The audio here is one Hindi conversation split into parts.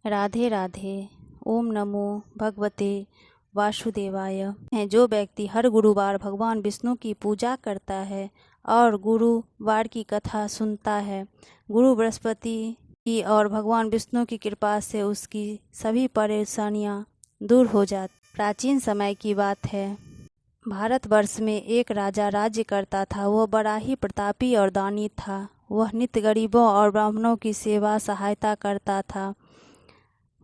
राधे राधे। ओम नमो भगवते वासुदेवाय। है जो व्यक्ति हर गुरुवार भगवान विष्णु की पूजा करता है और गुरुवार की कथा सुनता है, गुरु बृहस्पति की और भगवान विष्णु की कृपा से उसकी सभी परेशानियां दूर हो जाती। प्राचीन समय की बात है। भारतवर्ष में एक राजा राज्य करता था। वह बड़ा ही प्रतापी और दानी था। वह नित्य गरीबों और ब्राह्मणों की सेवा सहायता करता था।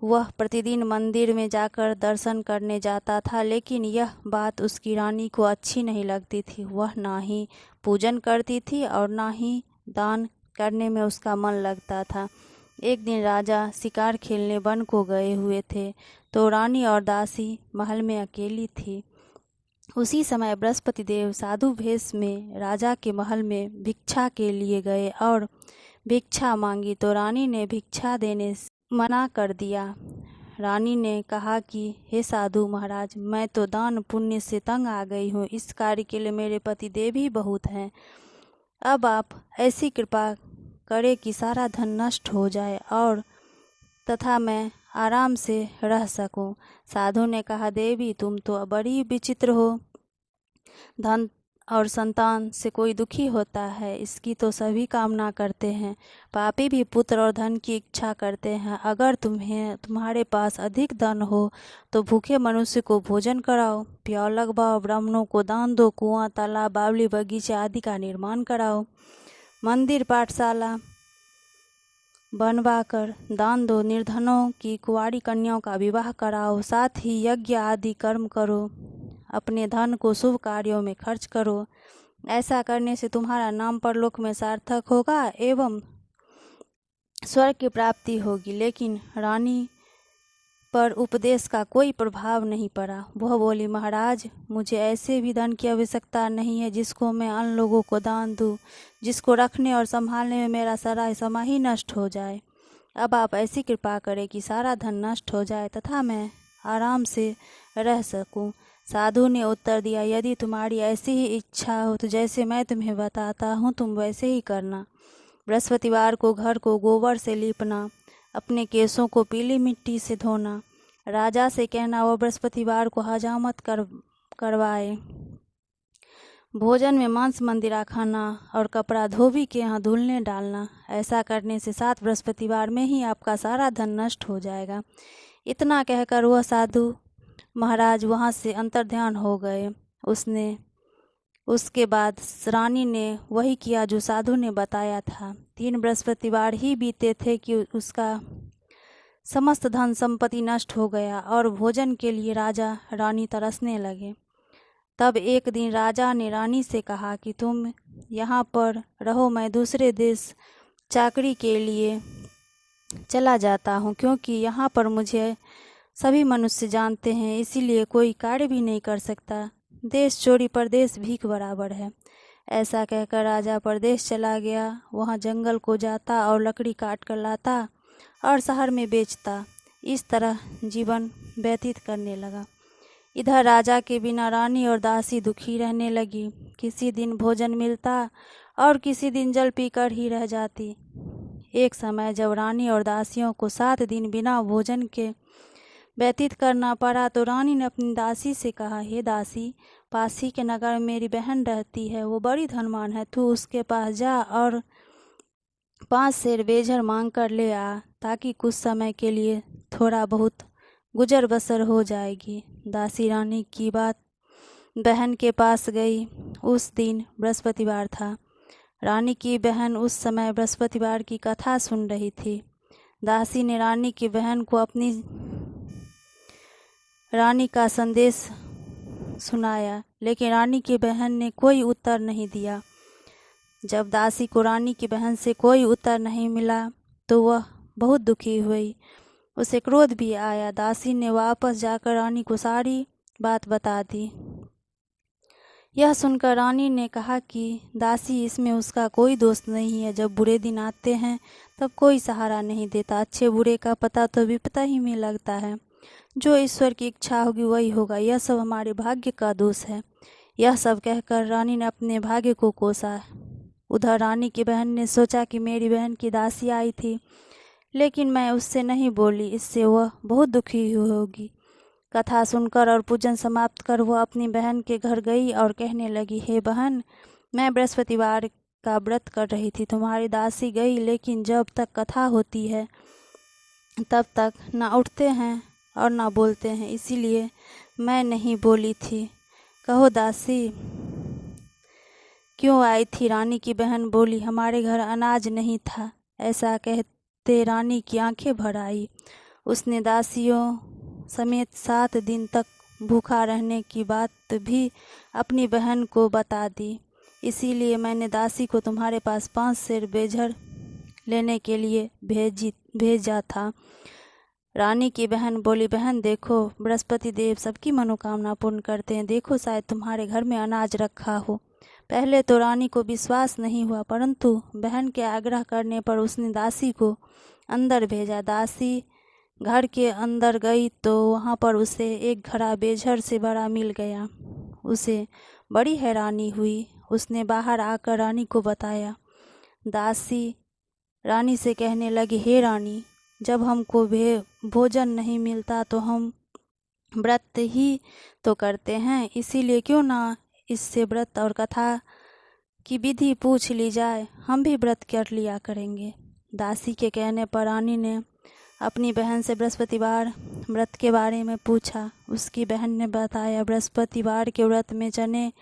वह प्रतिदिन मंदिर में जाकर दर्शन करने जाता था, लेकिन यह बात उसकी रानी को अच्छी नहीं लगती थी। वह ना ही पूजन करती थी और ना ही दान करने में उसका मन लगता था। एक दिन राजा शिकार खेलने वन को गए हुए थे, तो रानी और दासी महल में अकेली थी। उसी समय बृहस्पति देव साधु भेष में राजा के महल में भिक्षा के लिए गए और भिक्षा मांगी, तो रानी ने भिक्षा देने से मना कर दिया। रानी ने कहा कि हे साधु महाराज, मैं तो दान पुण्य से तंग आ गई हूँ। इस कार्य के लिए मेरे पति देव ही बहुत हैं। अब आप ऐसी कृपा करें कि सारा धन नष्ट हो जाए और तथा मैं आराम से रह सकूं। साधु ने कहा, देवी तुम तो बड़ी विचित्र हो। धन और संतान से कोई दुखी होता है, इसकी तो सभी कामना करते हैं। पापी भी पुत्र और धन की इच्छा करते हैं। अगर तुम्हारे पास अधिक धन हो तो भूखे मनुष्य को भोजन कराओ, प्याऊ लगवाओ, ब्राह्मणों को दान दो, कुआं, तालाब, बावली, बगीचे आदि का निर्माण कराओ, मंदिर पाठशाला बनवाकर दान दो, निर्धनों की कुंवारी कन्याओं का विवाह कराओ, साथ ही यज्ञ आदि कर्म करो, अपने धन को शुभ कार्यों में खर्च करो। ऐसा करने से तुम्हारा नाम परलोक में सार्थक होगा एवं स्वर्ग की प्राप्ति होगी। लेकिन रानी पर उपदेश का कोई प्रभाव नहीं पड़ा। वह बोली, महाराज मुझे ऐसे भी धन की आवश्यकता नहीं है जिसको मैं अन्य लोगों को दान दूं, जिसको रखने और संभालने में मेरा सारा समय ही नष्ट हो जाए। अब आप ऐसी कृपा करें कि सारा धन नष्ट हो जाए तथा मैं आराम से रह सकूं। साधु ने उत्तर दिया, यदि तुम्हारी ऐसी ही इच्छा हो तो जैसे मैं तुम्हें बताता हूँ तुम वैसे ही करना। बृहस्पतिवार को घर को गोबर से लीपना, अपने केसों को पीली मिट्टी से धोना, राजा से कहना वह बृहस्पतिवार को हजामत करवाए, भोजन में मांस मंदिरा खाना और कपड़ा धोबी के यहाँ धुलने डालना। ऐसा करने से 7 बृहस्पतिवार में ही आपका सारा धन नष्ट हो जाएगा। इतना कहकर वह साधु महाराज वहाँ से अंतर्ध्यान हो गए। उसके बाद रानी ने वही किया जो साधु ने बताया था। 3 बृहस्पतिवार ही बीते थे कि उसका समस्त धन संपत्ति नष्ट हो गया और भोजन के लिए राजा रानी तरसने लगे। तब एक दिन राजा ने रानी से कहा कि तुम यहाँ पर रहो, मैं दूसरे देश चाकरी के लिए चला जाता हूँ, क्योंकि यहाँ पर मुझे सभी मनुष्य जानते हैं, इसीलिए कोई कार्य भी नहीं कर सकता। देश चोरी परदेश भीख बराबर है। ऐसा कहकर राजा परदेश चला गया। वहाँ जंगल को जाता और लकड़ी काट कर लाता और शहर में बेचता। इस तरह जीवन व्यतीत करने लगा। इधर राजा के बिना रानी और दासी दुखी रहने लगी। किसी दिन भोजन मिलता और किसी दिन जल पीकर ही रह जाती। एक समय जब रानी और दासियों को 7 दिन बिना भोजन के व्यतीत करना पड़ा, तो रानी ने अपनी दासी से कहा, हे दासी, पास ही के नगर में मेरी बहन रहती है, वो बड़ी धनवान है। तू उसके पास जा और 5 सेर बेझर मांग कर ले आ, ताकि कुछ समय के लिए थोड़ा बहुत गुजर बसर हो जाएगी। दासी रानी की बात बहन के पास गई। उस दिन बृहस्पतिवार था। रानी की बहन उस समय बृहस्पतिवार की कथा सुन रही थी। दासी ने रानी की बहन को अपनी रानी का संदेश सुनाया, लेकिन रानी की बहन ने कोई उत्तर नहीं दिया। जब दासी को रानी की बहन से कोई उत्तर नहीं मिला तो वह बहुत दुखी हुई। उसे क्रोध भी आया। दासी ने वापस जाकर रानी को सारी बात बता दी। यह सुनकर रानी ने कहा कि दासी, इसमें उसका कोई दोष नहीं है। जब बुरे दिन आते हैं तब कोई सहारा नहीं देता। अच्छे बुरे का पता तो विपदा ही में लगता है। जो ईश्वर की इच्छा होगी वही होगा। यह सब हमारे भाग्य का दोष है। यह सब कहकर रानी ने अपने भाग्य को कोसा। उधर रानी की बहन ने सोचा कि मेरी बहन की दासी आई थी, लेकिन मैं उससे नहीं बोली, इससे वह बहुत दुखी हुई होगी। कथा सुनकर और पूजन समाप्त कर वह अपनी बहन के घर गई और कहने लगी, हे बहन, मैं बृहस्पतिवार का व्रत कर रही थी, तुम्हारी दासी गई, लेकिन जब तक कथा होती है तब तक ना उठते हैं और ना बोलते हैं, इसीलिए मैं नहीं बोली थी। कहो दासी, क्यों आई थी? रानी की बहन बोली, हमारे घर अनाज नहीं था। ऐसा कहते रानी की आंखें भर आई। उसने दासियों समेत 7 दिन तक भूखा रहने की बात भी अपनी बहन को बता दी। इसीलिए मैंने दासी को तुम्हारे पास 5 सेर बेझर लेने के लिए भेजा था। रानी की बहन बोली, बहन देखो, बृहस्पति देव सबकी मनोकामना पूर्ण करते हैं, देखो शायद तुम्हारे घर में अनाज रखा हो। पहले तो रानी को विश्वास नहीं हुआ, परंतु बहन के आग्रह करने पर उसने दासी को अंदर भेजा। दासी घर के अंदर गई तो वहाँ पर उसे एक घड़ा बेझर से बड़ा मिल गया। उसे बड़ी हैरानी हुई। उसने बाहर आकर रानी को बताया। दासी रानी से कहने लगी, हे रानी, जब हमको भोजन नहीं मिलता तो हम व्रत ही तो करते हैं, इसीलिए क्यों ना इससे व्रत और कथा की विधि पूछ ली जाए, हम भी व्रत कर लिया करेंगे। दासी के कहने पर रानी ने अपनी बहन से बृहस्पतिवार व्रत के बारे में पूछा। उसकी बहन ने बताया, बृहस्पतिवार के व्रत में चने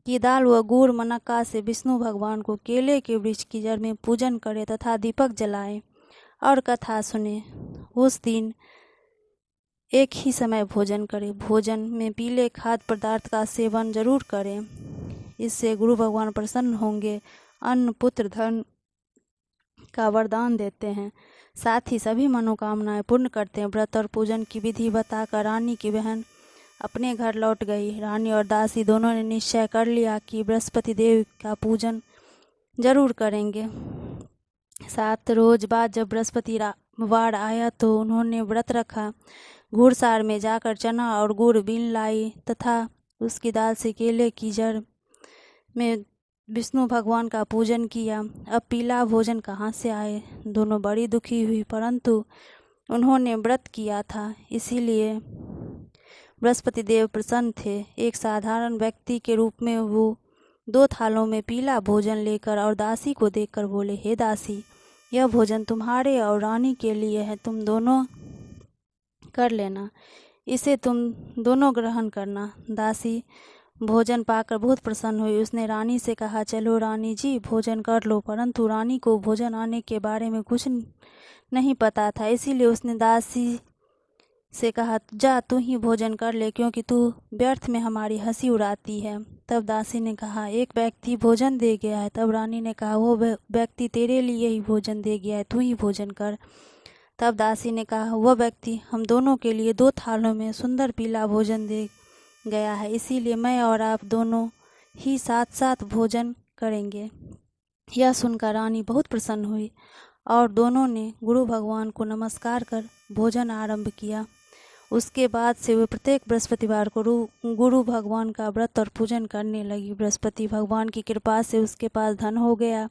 की दाल व गुड़ मनक्का से विष्णु भगवान को केले के वृक्ष की जड़ में पूजन करे तथा दीपक जलाएं और कथा सुने। उस दिन एक ही समय भोजन करें। भोजन में पीले खाद्य पदार्थ का सेवन जरूर करें, इससे गुरु भगवान प्रसन्न होंगे, अन्न पुत्र धन का वरदान देते हैं, साथ ही सभी मनोकामनाएं पूर्ण करते हैं। व्रत और पूजन की विधि बताकर रानी की बहन अपने घर लौट गई। रानी और दासी दोनों ने निश्चय कर लिया कि बृहस्पति देव का पूजन जरूर करेंगे। 7 रोज बाद जब बृहस्पतिवार आया तो उन्होंने व्रत रखा। घुड़सार में जाकर चना और गुड़ बीन लाई तथा उसकी दाल से केले की जड़ में विष्णु भगवान का पूजन किया। अब पीला भोजन कहाँ से आए? दोनों बड़ी दुखी हुई, परंतु उन्होंने व्रत किया था, इसीलिए बृहस्पति देव प्रसन्न थे। एक साधारण व्यक्ति के रूप में वो 2 थालों में पीला भोजन लेकर और दासी को देखकर बोले, हे दासी, यह भोजन तुम्हारे और रानी के लिए है, तुम दोनों कर लेना, इसे तुम दोनों ग्रहण करना। दासी भोजन पाकर बहुत प्रसन्न हुई। उसने रानी से कहा, चलो रानी जी, भोजन कर लो। परंतु रानी को भोजन आने के बारे में कुछ नहीं पता था, इसीलिए उसने दासी से कहा, जा तू ही भोजन कर ले, क्योंकि तू व्यर्थ में हमारी हंसी उड़ाती है। तब दासी ने कहा, एक व्यक्ति भोजन दे गया है। तब रानी ने कहा, वो व्यक्ति तेरे लिए ही भोजन दे गया है, तू ही भोजन कर। तब दासी ने कहा, वह व्यक्ति हम दोनों के लिए 2 थालों में सुंदर पीला भोजन दे गया है, इसीलिए मैं और आप दोनों ही साथ साथ भोजन करेंगे। यह सुनकर रानी बहुत प्रसन्न हुई और दोनों ने गुरु भगवान को नमस्कार कर भोजन आरंभ किया। उसके बाद से वे प्रत्येक बृहस्पतिवार को गुरु भगवान का व्रत और पूजन करने लगी। बृहस्पति भगवान की कृपा से उसके पास धन हो गया,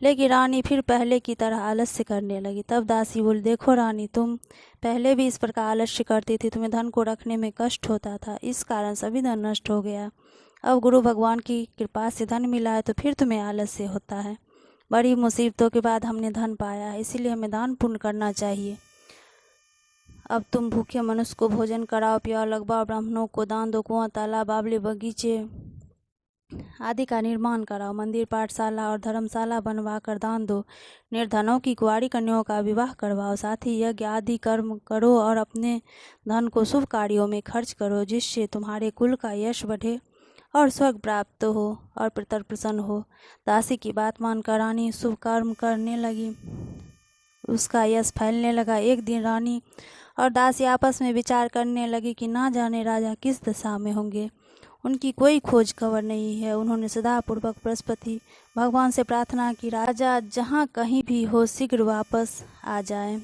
लेकिन रानी फिर पहले की तरह आलस्य करने लगी। तब दासी बोली, देखो रानी, तुम पहले भी इस प्रकार आलस्य करती थी, तुम्हें धन को रखने में कष्ट होता था, इस कारण सभी धन नष्ट हो गया। अब गुरु भगवान की कृपा से धन मिला है तो फिर तुम्हें आलस्य होता है। बड़ी मुसीबतों के बाद हमने धन पाया है, इसीलिए हमें दान पुण्य करना चाहिए। अब तुम भूखे मनुष्य को भोजन कराओ, प्यार लगवाओ, ब्राह्मणों को दान दो, कुआं तालाब बावली बगीचे आदि का निर्माण कराओ, मंदिर पाठशाला और धर्मशाला बनवा कर दान दो, निर्धनों की कुंवारी कन्याओं का विवाह करवाओ, साथ ही यज्ञ आदि कर्म करो और अपने धन को शुभ कार्यों में खर्च करो, जिससे तुम्हारे कुल का यश बढ़े और स्वर्ग प्राप्त हो और पितर प्रसन्न हो। दासी की बात मानकर रानी शुभ कर्म करने लगी, उसका यश फैलने लगा। एक दिन रानी और दासी आपस में विचार करने लगी कि ना जाने राजा किस दशा में होंगे, उनकी कोई खोज खबर नहीं है। उन्होंने सदापूर्वक बृहस्पति भगवान से प्रार्थना की, राजा जहाँ कहीं भी हो शीघ्र वापस आ जाए।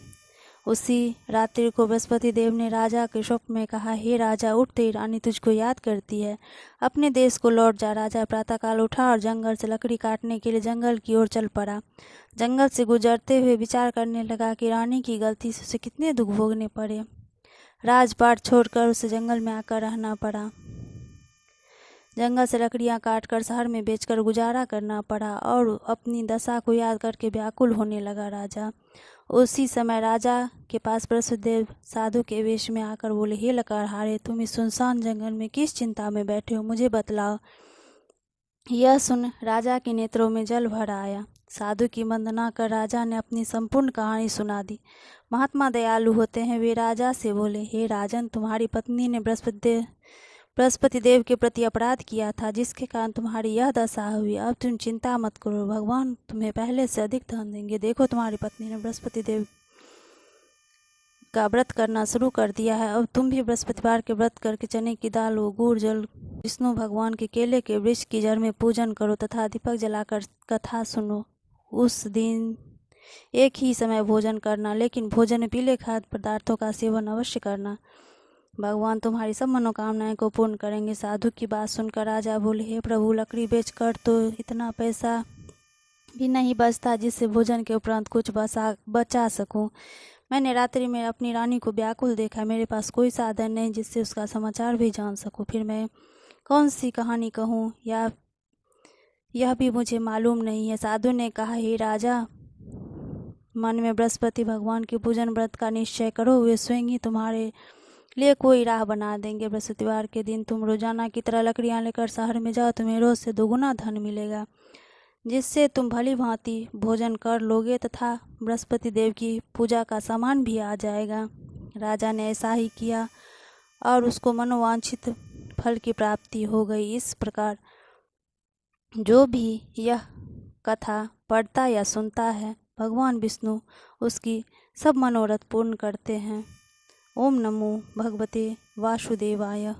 उसी रात्रि को बृहस्पति देव ने राजा के स्वप्न में कहा, हे राजा, उठ, तेरी रानी तुझको याद करती है, अपने देश को लौट जा। राजा प्रातःकाल उठा और जंगल से लकड़ी काटने के लिए जंगल की ओर चल पड़ा। जंगल से गुजरते हुए विचार करने लगा कि रानी की गलती से उसे कितने दुख भोगने पड़े। राजपाट छोड़कर उसे जंगल में आकर रहना पड़ा। जंगल से लकड़ियां काटकर शहर में बेचकर गुजारा करना पड़ा और अपनी दशा को याद करके व्याकुल होने लगा राजा। उसी समय राजा के पास बृहस्पतिदेव साधु के वेश में आकर बोले, हे लकड़हारे, तुम इस सुनसान जंगल में किस चिंता में बैठे हो, मुझे बतलाओ। यह सुन राजा के नेत्रों में जल भर आया। साधु की वंदना कर राजा ने अपनी संपूर्ण कहानी सुना दी। महात्मा दयालु होते हैं, वे राजा से बोले, हे राजन, तुम्हारी पत्नी ने बृहस्पति देव के प्रति अपराध किया था, जिसके कारण तुम्हारी यह दशा हुई। अब तुम चिंता मत करो, भगवान तुम्हें पहले से अधिक धन देंगे। देखो, तुम्हारी पत्नी ने बृहस्पति देव का व्रत करना शुरू कर दिया है। अब तुम भी बृहस्पतिवार के व्रत करके चने की दाल व गुड़ जल विष्णु भगवान के केले के वृक्ष की जड़ में पूजन करो तथा दीपक जलाकर कथा सुनो। उस दिन एक ही समय भोजन करना, लेकिन भोजन में पीले खाद्य पदार्थों का सेवन अवश्य करना। भगवान तुम्हारी सब मनोकामनाएं को पूर्ण करेंगे। साधु की बात सुनकर राजा बोले, हे प्रभु, लकड़ी बेचकर तो इतना पैसा भी नहीं बचता जिससे भोजन के उपरांत कुछ बचा सकूं। मैंने रात्रि में अपनी रानी को व्याकुल देखा। मेरे पास कोई साधन नहीं जिससे उसका समाचार भी जान सकूं। फिर मैं कौन सी कहानी कहूं या यह भी मुझे मालूम नहीं है। साधु ने कहा, हे राजा, मन में बृहस्पति भगवान के पूजन व्रत का निश्चय करो, वे स्वयं ही तुम्हारे लिए कोई राह बना देंगे। बृहस्पतिवार के दिन तुम रोजाना की तरह लकड़ियां लेकर शहर में जाओ, तुम्हें रोज से दोगुना धन मिलेगा, जिससे तुम भली भांति भोजन कर लोगे तथा बृहस्पति देव की पूजा का सामान भी आ जाएगा। राजा ने ऐसा ही किया और उसको मनोवांछित फल की प्राप्ति हो गई। इस प्रकार जो भी यह कथा पढ़ता या सुनता है, भगवान विष्णु उसकी सब मनोरथ पूर्ण करते हैं। ओम नमो भगवते वासुदेवाय।